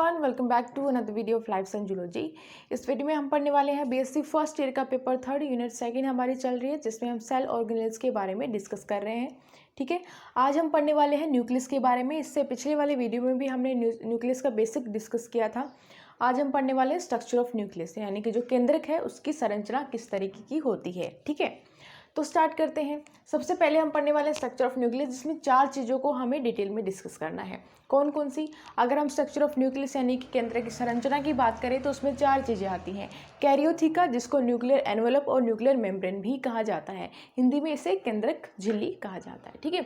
Everyone, welcome back to another video of life science zoology. इस video में हम पढ़ने वाले हैं बीएससी फर्स्ट ईयर का पेपर 3 यूनिट 2 हमारी चल रही है, जिसमें हम सेल ऑर्गेनेल्स के बारे में डिस्कस कर रहे हैं। ठीक है, आज हम पढ़ने वाले हैं न्यूक्लियस के बारे में। इससे पिछले वाले वीडियो में भी हमने न्यूक्लियस का बेसिक डिस्कस किया था। आज हम पढ़ने वाले हैं स्ट्रक्चर ऑफ न्यूक्लियस, यानी कि जो केंद्रक है उसकी संरचना किस तरीके की होती है। ठीक है, तो स्टार्ट करते हैं। सबसे पहले हम पढ़ने वाले स्ट्रक्चर ऑफ न्यूक्लियस, जिसमें 4 चीज़ों को हमें डिटेल में डिस्कस करना है। कौन कौन सी? अगर हम स्ट्रक्चर ऑफ न्यूक्लियस यानी कि केंद्र की संरचना की बात करें तो उसमें 4 चीज़ें आती हैं। कैरियोथिका, जिसको न्यूक्लियर एनवेलप और न्यूक्लियर मेम्ब्रेन भी कहा जाता है, हिंदी में इसे केंद्रक झिल्ली कहा जाता है। ठीक है,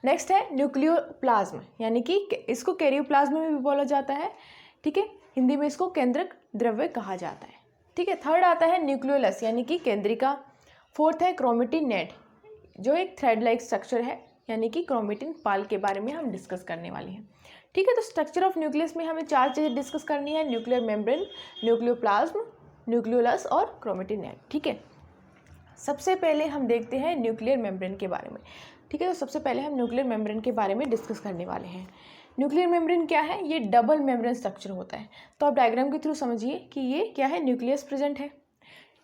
नेक्स्ट है न्यूक्लियोप्लाज्म, यानी कि इसको कैरियोप्लाज्म में भी बोला जाता है। ठीक है, हिंदी में इसको केंद्रक द्रव्य कहा जाता है। ठीक है, थर्ड आता है न्यूक्लियोलस, यानी कि केंद्रिका। फोर्थ है क्रोमेटिन नेट, जो एक थ्रेड लाइक स्ट्रक्चर है, यानी कि क्रोमेटिन पाल के बारे में हम डिस्कस करने वाले हैं। ठीक है, तो स्ट्रक्चर ऑफ न्यूक्लियस में हमें 4 चीज़ें डिस्कस करनी है: न्यूक्लियर मेम्ब्रेन, न्यूक्लियोप्लाज्म, न्यूक्लियोलस और क्रोमेटिन नेट। ठीक है, सबसे पहले हम देखते हैं न्यूक्लियर मेम्ब्रेन के बारे में। ठीक है, तो सबसे पहले हम न्यूक्लियर मेम्ब्रेन के बारे में डिस्कस करने वाले हैं। न्यूक्लियर मेम्ब्रेन क्या है? ये डबल मेम्ब्रेन स्ट्रक्चर होता है। तो आप डायग्राम के थ्रू समझिए कि ये क्या है, न्यूक्लियस प्रेजेंट है।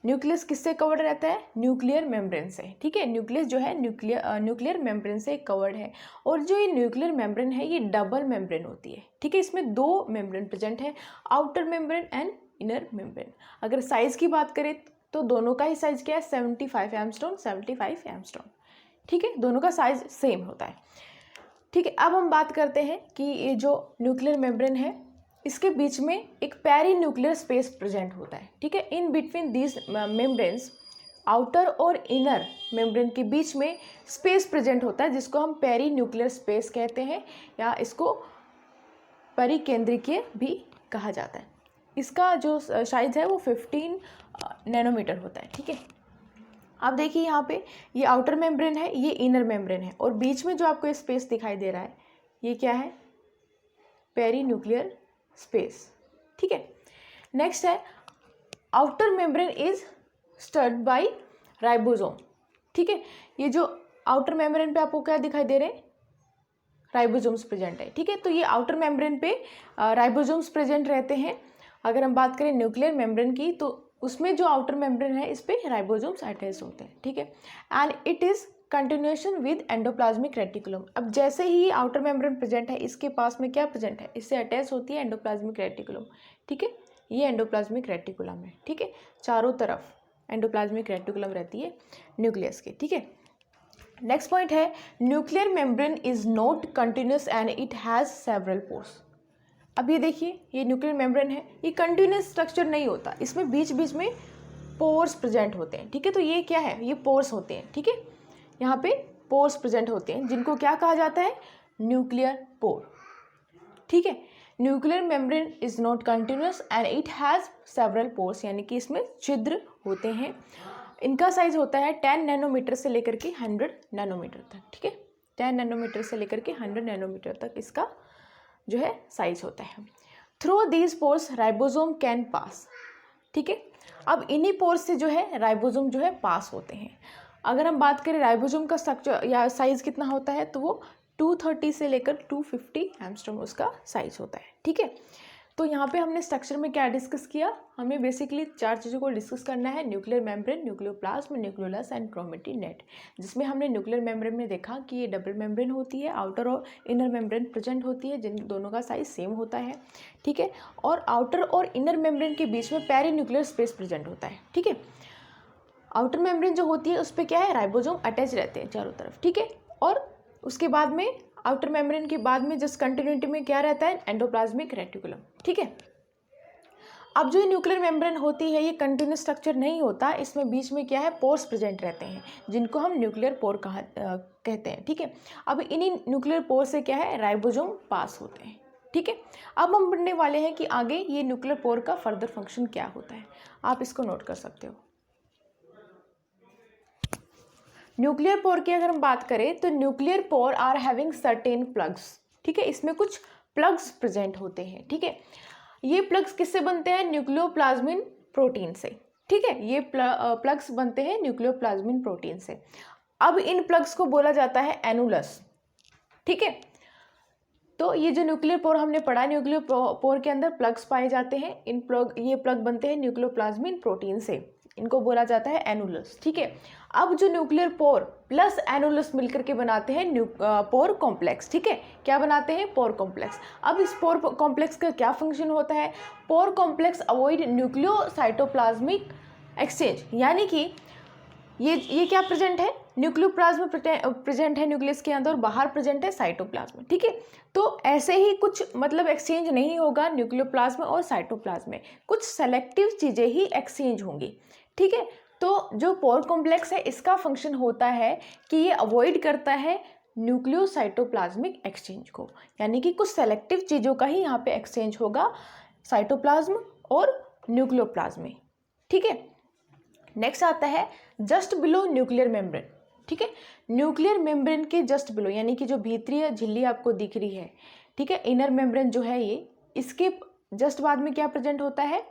न्यूक्लियस किससे कवर्ड रहता है? न्यूक्लियर मेम्ब्रेन से। ठीक है, न्यूक्लियस जो है न्यूक्लियर मेम्ब्रेन से कवर्ड है। और जो ये न्यूक्लियर मेम्ब्रेन है ये डबल मेम्ब्रेन होती है। ठीक है, इसमें 2 मेम्ब्रेन प्रेजेंट है, outer membrane and inner membrane. अगर साइज की बात करें तो दोनों का ही साइज क्या है? 75 एंगस्ट्रॉम, 75 एंगस्ट्रॉम। ठीक है, दोनों का साइज सेम होता है। ठीक है, अब हम बात करते हैं कि ये जो न्यूक्लियर मेम्ब्रेन है इसके बीच में एक पेरी न्यूक्लियर स्पेस प्रेजेंट होता है। ठीक है, in between these membranes, outer और इनर मेम्ब्रेन के बीच में स्पेस प्रेजेंट होता है, जिसको हम पेरी न्यूक्लियर स्पेस कहते हैं, या इसको परिकेंद्रिकीय भी कहा जाता है। इसका जो साइज है वो 15 नैनोमीटर होता है। ठीक है, अब देखिए यहाँ पे ये आउटर मेम्ब्रेन है, ये इनर मेम्ब्रेन है, और बीच में जो आपको स्पेस दिखाई दे रहा है ये क्या है? Perinuclear space. ठीक है, नेक्स्ट है outer membrane is studded by ribosome. ठीक है, ये जो आउटर मेम्ब्रेन पे आपको क्या दिखाई दे रहे हैं? राइबोसोम्स प्रेजेंट है। ठीक है, तो ये आउटर मेम्ब्रेन पे राइबोसोम्स प्रेजेंट रहते हैं। अगर हम बात करें न्यूक्लियर मेम्ब्रेन की तो उसमें जो आउटर मेम्ब्रेन है इस पे राइबोसोम्स अटैच होते हैं। ठीक है, and it is continuation with endoplasmic reticulum. अब जैसे ही आउटर मेम्ब्रेन प्रेजेंट है, इसके पास में क्या प्रेजेंट है? इससे अटैच होती है एंडोप्लाज्मिक रेटिकुलम। ठीक है, ये एंडोप्लाज्मिक रेटिकुलम है। ठीक है, चारों तरफ एंडोप्लाज्मिक रेटिकुलम रहती है न्यूक्लियस के। ठीक है, नेक्स्ट पॉइंट है nuclear membrane is not continuous and it has several pores. अब ये देखिए, ये न्यूक्लियर मेम्ब्रेन है, ये कंटिन्यूस स्ट्रक्चर नहीं होता, इसमें बीच बीच में पोर्स प्रेजेंट होते हैं। ठीक है, तो ये क्या है? ये पोर्स होते हैं। ठीक है, यहाँ पे पोर्स प्रेजेंट होते हैं, जिनको क्या कहा जाता है? Nuclear pore. ठीक है, nuclear membrane is not continuous and it has several pores, यानी कि इसमें छिद्र होते हैं। इनका साइज होता है 10 नैनोमीटर से लेकर के 100 नैनोमीटर तक। ठीक है, 10 नैनोमीटर से लेकर के 100 नैनोमीटर तक इसका जो है साइज होता है। Through these pores ribosome can pass. ठीक है, अब इन्हीं पोर्स से जो है राइबोसोम जो है पास होते हैं। अगर हम बात करें राइबोसोम का स्ट्रक्चर या साइज कितना होता है, तो वो 230 से लेकर 250 एंगस्ट्रॉम उसका साइज होता है। ठीक है, तो यहाँ पे हमने स्ट्रक्चर में क्या डिस्कस किया? हमें बेसिकली 4 चीज़ों को डिस्कस करना है: nuclear membrane, nucleoplasm, nucleolus and chromatin net. जिसमें हमने न्यूक्लियर मेम्ब्रेन में देखा कि ये डबल मेम्ब्रेन होती है, आउटर और इनर मेम्ब्रेन प्रेजेंट होती है, जिन दोनों का साइज सेम होता है। ठीक है, और आउटर और इनर मेम्ब्रेन के बीच में पेरी न्यूक्लियर स्पेस प्रेजेंट होता है। ठीक है, आउटर मेम्ब्रेन जो होती है उस पर क्या है? राइबोसोम अटैच रहते हैं चारों तरफ। ठीक है, और उसके बाद में आउटर मेम्ब्रेन के बाद में जस्ट कंटिन्यूटी में क्या रहता है? Endoplasmic reticulum. ठीक है, अब जो न्यूक्लियर मेम्ब्रेन होती है ये कंटिन्यूस स्ट्रक्चर नहीं होता, इसमें बीच में क्या है? पोर्स प्रेजेंट रहते हैं, जिनको हम न्यूक्लियर पोर कहते हैं। ठीक है, अब इन्हीं न्यूक्लियर पोर से क्या है? राइबोसोम पास होते हैं। ठीक है, अब हम पढ़ने वाले हैं कि आगे ये न्यूक्लियर पोर का फर्दर फंक्शन क्या होता है। आप इसको नोट कर सकते हो। न्यूक्लियर पोर की अगर हम बात करें तो nuclear pore are having certain plugs. ठीक है, इसमें कुछ प्लग्स प्रेजेंट होते हैं। ठीक है, ये प्लग्स किससे बनते हैं? न्यूक्लियोप्लाज्मिन प्रोटीन से। ठीक है, ये प्लग्स बनते हैं न्यूक्लियोप्लाज्मिन प्रोटीन से। अब इन प्लग्स को बोला जाता है एनुलस। ठीक है, तो ये जो न्यूक्लियर पोर हमने पढ़ा, न्यूक्लियर पोर के अंदर प्लग्स पाए जाते हैं। ये प्लग बनते हैं न्यूक्लियोप्लाज्मिन प्रोटीन से, इनको बोला जाता है एनुलस। ठीक है, अब जो न्यूक्लियर पोर प्लस एनुलस मिलकर के बनाते हैं पोर कॉम्प्लेक्स। ठीक है, क्या बनाते हैं? Pore complex. अब इस पोर कॉम्प्लेक्स का क्या फंक्शन होता है? Pore complex avoid nucleocytoplasmic exchange, यानी कि ये क्या प्रेजेंट है? न्यूक्लियोप्लाज्म प्रेजेंट है न्यूक्लियस के अंदर, बाहर प्रेजेंट है साइटोप्लाज्म। ठीक है, तो ऐसे ही कुछ मतलब एक्सचेंज नहीं होगा न्यूक्लियोप्लाज्म और साइटोप्लाज्म में, कुछ सेलेक्टिव चीज़ें ही एक्सचेंज होंगी। ठीक है, तो जो पोर कॉम्प्लेक्स है इसका फंक्शन होता है कि ये अवॉइड करता है न्यूक्लियोसाइटोप्लाज्मिक एक्सचेंज को, यानी कि कुछ सेलेक्टिव चीज़ों का ही यहाँ पे एक्सचेंज होगा साइटोप्लाज्म और न्यूक्लियोप्लाज्म में। ठीक है, नेक्स्ट आता है जस्ट बिलो न्यूक्लियर मेम्ब्रेन। ठीक है, न्यूक्लियर मेम्ब्रेन के जस्ट बिलो, यानी कि जो भीतरीय झिल्ली आपको दिख रही है, ठीक है, इनर मेम्ब्रेन जो है ये, इसके जस्ट बाद में क्या प्रेजेंट होता है?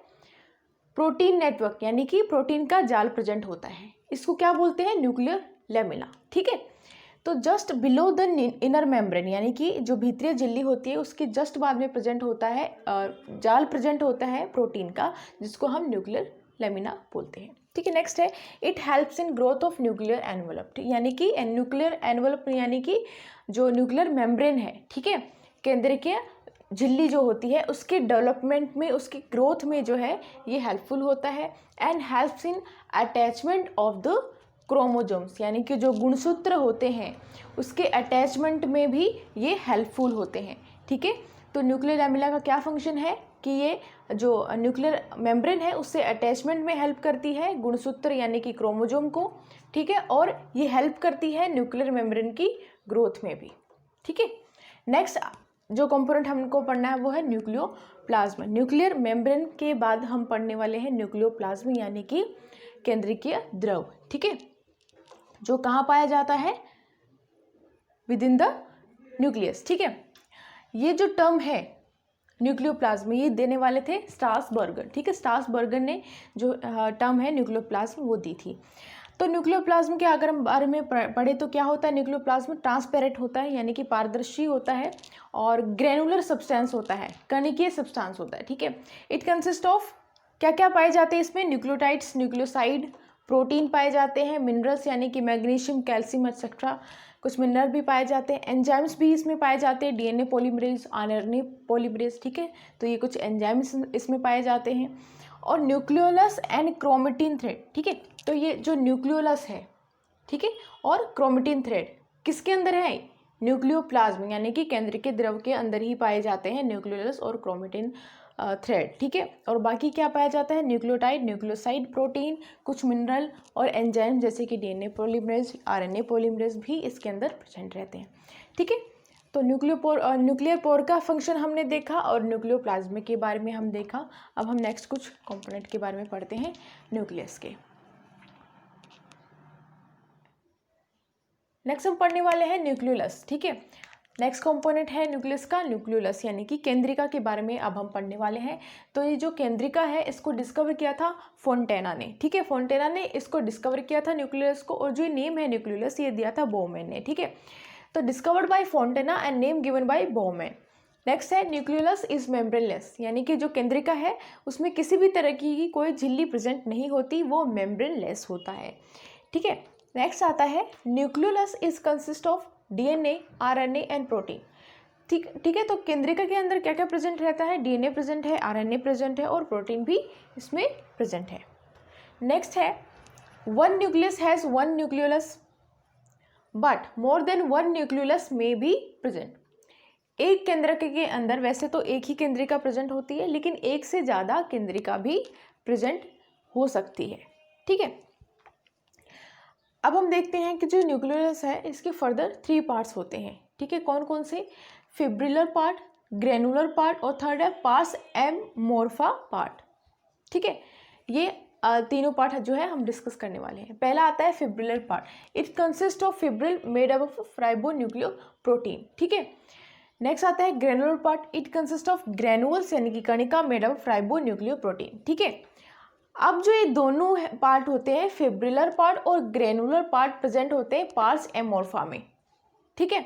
प्रोटीन नेटवर्क, यानी कि प्रोटीन का जाल प्रेजेंट होता है। इसको क्या बोलते हैं? Nuclear lamina. ठीक है, तो just below the inner membrane, यानी कि जो भीतरीय झिल्ली होती है उसके जस्ट बाद में प्रेजेंट होता है जाल प्रेजेंट होता है प्रोटीन का, जिसको हम न्यूक्लियर लेमिना बोलते हैं। ठीक है, नेक्स्ट है it helps in growth of nuclear envelope, यानी कि न्यूक्लियर एनवलप यानी कि जो न्यूक्लियर मेम्ब्रेन है, ठीक है, केंद्रीय झिल्ली जो होती है उसके डेवलपमेंट में, उसकी ग्रोथ में जो है ये हेल्पफुल होता है। And helps in attachment of the chromosomes, यानी कि जो गुणसूत्र होते हैं उसके अटैचमेंट में भी ये हेल्पफुल होते हैं। ठीक है, तो न्यूक्लियर लैमेला का क्या फंक्शन है कि ये जो न्यूक्लियर मेम्ब्रेन है उससे अटैचमेंट में हेल्प करती है गुणसूत्र यानी कि क्रोमोजोम को। ठीक है, और ये हेल्प करती है न्यूक्लियर मेम्ब्रेन की ग्रोथ में भी। ठीक है, नेक्स्ट जो कंपोनेंट हमको पढ़ना है वो है न्यूक्लियोप्लाज्म। न्यूक्लियर मेम्ब्रेन के बाद हम पढ़ने वाले हैं न्यूक्लियोप्लाज्म, यानी कि केंद्रीय द्रव। ठीक है, जो कहाँ पाया जाता है? With in the nucleus. ठीक है, ये जो टर्म है न्यूक्लियोप्लाज्म ये देने वाले थे स्ट्रासबर्गर। ठीक है, स्ट्रासबर्गर ने जो टर्म है न्यूक्लियोप्लाज्म वो दी थी। तो न्यूक्लियोप्लाज्म के अगर हम बारे में पढ़े तो क्या होता है? न्यूक्लियोप्लाज्म ट्रांसपेरेंट होता है, यानी कि पारदर्शी होता है, और ग्रेनुलर सब्सटेंस होता है, कणिकीय सब्सटेंस होता है। ठीक है, इट कंसिस्ट ऑफ क्या क्या पाए जाते हैं इसमें? न्यूक्लियोटाइड्स, न्यूक्लियोसाइड, प्रोटीन पाए जाते हैं, मिनरल्स यानी कि मैग्नीशियम, कैल्शियम एक्सेट्रा, कुछ मिनरल भी पाए जाते हैं, एंजाइम्स भी इसमें पाए जाते हैं, डीएनए पॉलीमरेज, आरएनए पॉलीमरेज। ठीक है, तो ये कुछ एंजाइम्स इसमें पाए जाते हैं, और न्यूक्लियोलस एंड क्रोमेटिन थ्रेड। ठीक है, तो ये जो न्यूक्लियोलस है, ठीक है, और क्रोमेटिन थ्रेड किसके अंदर है? न्यूक्लियोप्लाज्म, यानी कि केंद्रीय द्रव के अंदर ही पाए जाते हैं न्यूक्लियोलस और क्रोमेटिन थ्रेड। ठीक है, और बाकी क्या पाया जाता है? न्यूक्लियोटाइड, न्यूक्लियोसाइड, प्रोटीन, कुछ मिनरल और एंजाइम जैसे कि डीएनए पॉलीमरेज, आरएनए पॉलीमरेज भी इसके अंदर प्रेजेंट रहते हैं। ठीक है, तो न्यूक्लियर पोर का फंक्शन हमने देखा और न्यूक्लियोप्लाज्म के बारे में हम देखा। अब हम नेक्स्ट कुछ कंपोनेंट के बारे में पढ़ते हैं न्यूक्लियस के। नेक्स्ट हम पढ़ने वाले हैं न्यूक्लियोलस। ठीक है, नेक्स्ट कंपोनेंट है न्यूक्लियस का न्यूक्लियोलस, यानी कि केंद्रिका के बारे में अब हम पढ़ने वाले हैं। तो ये जो केंद्रिका है इसको डिस्कवर किया था फोंटेना ने। ठीक है, फोंटेना ने इसको डिस्कवर किया था न्यूक्लियस को, और जो नेम है न्यूक्लियोलस ये दिया था बोहमैन ने। ठीक है, तो discovered by Fontana and name given by Bowman. Next है न्यूक्लियोलस इज मेम्ब्रेनलेस, यानी कि जो केंद्रिका है उसमें किसी भी तरह की कोई झिल्ली प्रेजेंट नहीं होती, वो मेम्ब्रेनलेस होता है। ठीक है, नेक्स्ट आता है nucleolus is consist of DNA, RNA and protein. ठीक है, तो केंद्रिका के अंदर क्या क्या प्रेजेंट रहता है? डीएनए प्रेजेंट है, आरएनए प्रेजेंट है, और प्रोटीन भी इसमें प्रेजेंट है। नेक्स्ट है one nucleus has one nucleolus but more than one nucleolus में बी प्रेजेंट। एक केंद्रिका के अंदर वैसे तो एक ही केंद्रिका प्रेजेंट होती है, लेकिन एक से ज़्यादा केंद्रिका भी प्रेजेंट हो सकती है। ठीक है, अब हम देखते हैं कि जो न्यूक्लियोलस है इसके फर्दर 3 पार्ट्स होते हैं। ठीक है, कौन कौन से? फिब्रिलर पार्ट, ग्रेनुलर पार्ट, और थर्ड है पार्स एमोर्फा पार्ट। ठीक है, ये तीनों पार्ट जो है हम डिस्कस करने वाले हैं। पहला आता है fibrillar part. It consist of fibril made up of ribonucleoprotein. ठीक है, नेक्स्ट आता है granular part. It consist of granules यानी कि कणिका मेड अप ऑफ राइबोन्यूक्लियोप्रोटीन। ठीक है, अब जो ये दोनों पार्ट होते हैं फिब्रिलर पार्ट और ग्रेनुलर पार्ट प्रेजेंट होते हैं पार्स एमोर्फा में। ठीक है,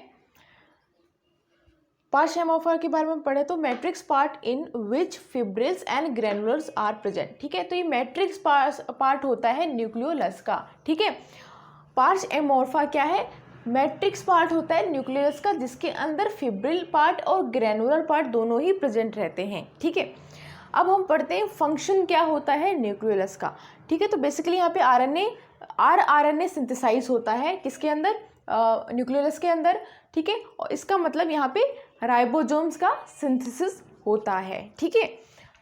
पार्ट्स एमोर्फा के बारे में पढ़े तो matrix part in which fibrils and granulars are present, ठीक है। तो ये मैट्रिक्स पार्ट होता है न्यूक्लियोलस का, ठीक है। पार्ट्स एमोर्फा क्या है, मैट्रिक्स पार्ट होता है न्यूक्लियस का, जिसके अंदर फिब्रिल पार्ट और ग्रेनुलर पार्ट दोनों ही प्रेजेंट रहते हैं, ठीक है। अब हम पढ़ते हैं फंक्शन क्या होता है न्यूक्लियोलस का, ठीक है। तो बेसिकली यहाँ पे आरएनए सिंथेसाइज होता है किसके अंदर, न्यूक्लियोलस के अंदर, ठीक है। और इसका मतलब यहाँ पे राइबोसोम्स का सिंथेसिस होता है, ठीक है।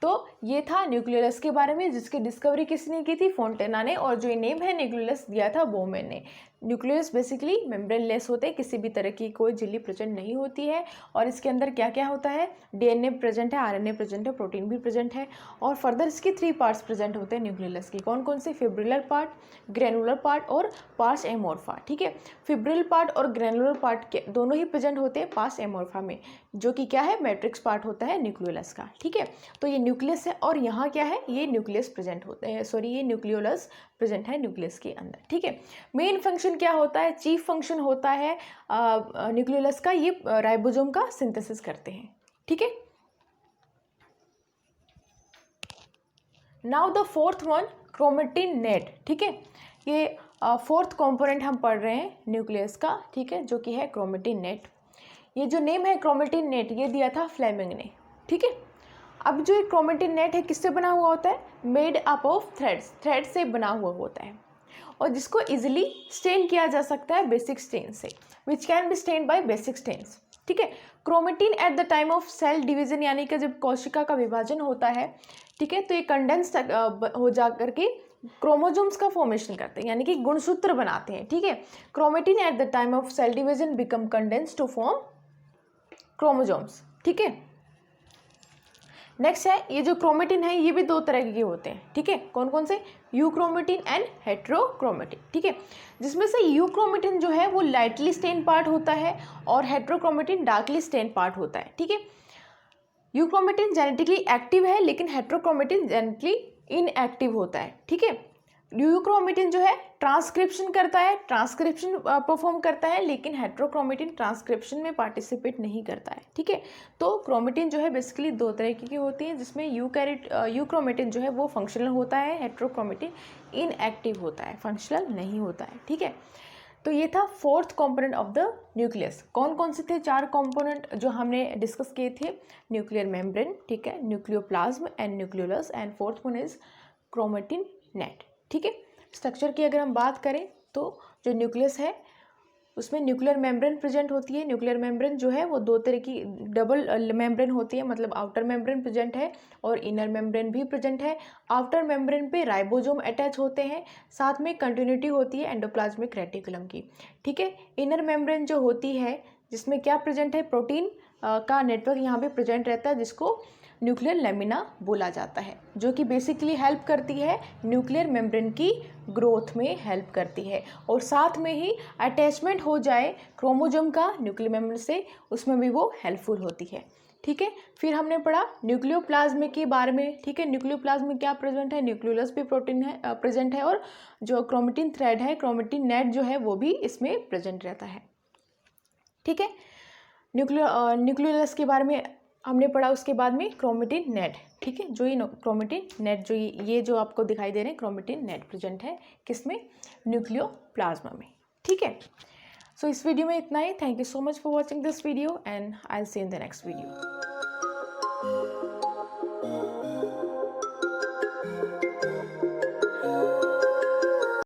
तो ये था न्यूक्लियोलस के बारे में, जिसकी डिस्कवरी किसने की थी, फोंटेना ने, और जो ये नेम है न्यूक्लियोलस दिया था बोमेन ने। न्यूक्लियस बेसिकली मेम्ब्रेनलेस होते हैं, किसी भी तरह की कोई झिल्ली प्रेजेंट नहीं होती है, और इसके अंदर क्या क्या होता है, डीएनए प्रेजेंट है, आरएनए प्रेजेंट है, प्रोटीन भी प्रेजेंट है, और फर्दर इसके 3 पार्ट्स प्रेजेंट होते हैं न्यूक्लियस की। कौन कौन से, फिब्रिलर पार्ट, ग्रेनुलर पार्ट और पार्ट्स एमोर्फा, ठीक है। फिब्रिल पार्ट और ग्रेनुलर पार्ट के दोनों ही प्रेजेंट होते हैं पार्ट्स एमोर्फा में, जो कि क्या है, मैट्रिक्स पार्ट होता है न्यूक्लियोलस का, ठीक है। तो ये न्यूक्लियस है, और यहाँ क्या है, ये न्यूक्लियस प्रेजेंट होते हैं, सॉरी ये न्यूक्लियोलस प्रेजेंट है न्यूक्लियस के अंदर, ठीक है। मेन फंक्शन क्या होता है, चीफ फंक्शन होता है न्यूक्लियोलस का, ये राइबोसोम का सिंथेसिस करते हैं, ठीक है। Now the fourth one, chromatin net, ठीक है। ये फोर्थ कंपोनेंट हम पढ़ रहे हैं न्यूक्लियस का, ठीक है, जो कि है क्रोमेटिन नेट। ये जो नेम है क्रोमेटिन नेट, ये दिया था फ्लेमिंग ने, ठीक है। अब जो ये क्रोमेटिन नेट है किससे बना हुआ होता है, मेड अप ऑफ थ्रेड से बना हुआ होता है, और जिसको इजिली स्टेन किया जा सकता है बेसिक स्टेन से, which can be stain by basic stains, ठीक है। Chromatin at the time of cell division, यानी कि जब कोशिका का विभाजन होता है, ठीक है, तो ये कंडेंस हो जा करके क्रोमोजोम्स का फॉर्मेशन करते हैं, यानी कि गुणसूत्र बनाते हैं, ठीक है। Chromatin at the time of cell division become condense to form chromosomes, ठीक है। नेक्स्ट है, ये जो क्रोमेटिन है ये भी 2 तरह के होते हैं, ठीक है। कौन कौन से, यूक्रोमेटिन एंड हेट्रोक्रोमेटिन, ठीक है। जिसमें से यूक्रोमेटिन जो है वो लाइटली स्टेन पार्ट होता है, और हेट्रोक्रोमेटिन डार्कली स्टेन पार्ट होता है, ठीक है। यूक्रोमेटिन जेनेटिकली एक्टिव है, लेकिन हेट्रोक्रोमेटिन जेनेटिकली इनएक्टिव होता है, ठीक है। यूक्रोमेटिन जो है ट्रांसक्रिप्शन करता है, ट्रांसक्रिप्शन परफॉर्म करता है, लेकिन हेट्रोक्रोमेटिन ट्रांसक्रिप्शन में पार्टिसिपेट नहीं करता है, ठीक है। तो क्रोमेटिन जो है बेसिकली 2 तरह की होती है, जिसमें यूक्रोमेटिन जो है वो फंक्शनल होता है, हेट्रोक्रोमेटिन इनएक्टिव होता है, फंक्शनल नहीं होता है, ठीक है। तो ये था fourth component of the nucleus. कौन कौन से थे 4 कंपोनेंट जो हमने डिस्कस किए थे, न्यूक्लियर मेम्ब्रेन, ठीक है, nucleoplasm and nucleolus, and fourth one is chromatin net, ठीक है। स्ट्रक्चर की अगर हम बात करें तो जो न्यूक्लियस है उसमें न्यूक्लियर मेम्ब्रेन प्रेजेंट होती है। न्यूक्लियर मेम्ब्रेन जो है वो 2 तरह की डबल मेम्ब्रेन होती है, मतलब आउटर मेम्ब्रेन प्रेजेंट है और इनर मेम्ब्रेन भी प्रेजेंट है। आउटर मेम्ब्रेन पे राइबोसोम अटैच होते हैं, साथ में कंटिन्यूटी होती है एंडोप्लाज्मिक रेटिकुलम की, ठीक है। इनर मेम्ब्रेन जो होती है जिसमें क्या प्रेजेंट है, प्रोटीन का नेटवर्क यहाँ पे प्रेजेंट रहता है, जिसको न्यूक्लियर लेमिना बोला जाता है, जो कि बेसिकली हेल्प करती है न्यूक्लियर मेम्ब्रेन की ग्रोथ में हेल्प करती है, और साथ में ही अटैचमेंट हो जाए क्रोमोसोम का न्यूक्लियर मेम्ब्रेन से, उसमें भी वो हेल्पफुल होती है, ठीक है। फिर हमने पढ़ा न्यूक्लियोप्लाज्म के बारे में, ठीक है। न्यूक्लियोप्लाज्म में क्या प्रेजेंट है, न्यूक्लियोलस भी प्रोटीन है प्रेजेंट है, और जो क्रोमेटिन थ्रेड है, क्रोमेटिन नेट जो है वो भी इसमें प्रेजेंट रहता है, ठीक है। न्यूक्लियोलस के बारे में हमने पढ़ा, उसके बाद में क्रोमेटिन नेट, ठीक है। जो ये क्रोमेटिन नेट जो ये जो आपको दिखाई दे रहे हैं, क्रोमेटिन नेट प्रेजेंट है किसमें, न्यूक्लियोप्लाज्मा में, ठीक है। सो इस वीडियो में इतना ही। Thank you so much for watching this video, and I will see in the next video.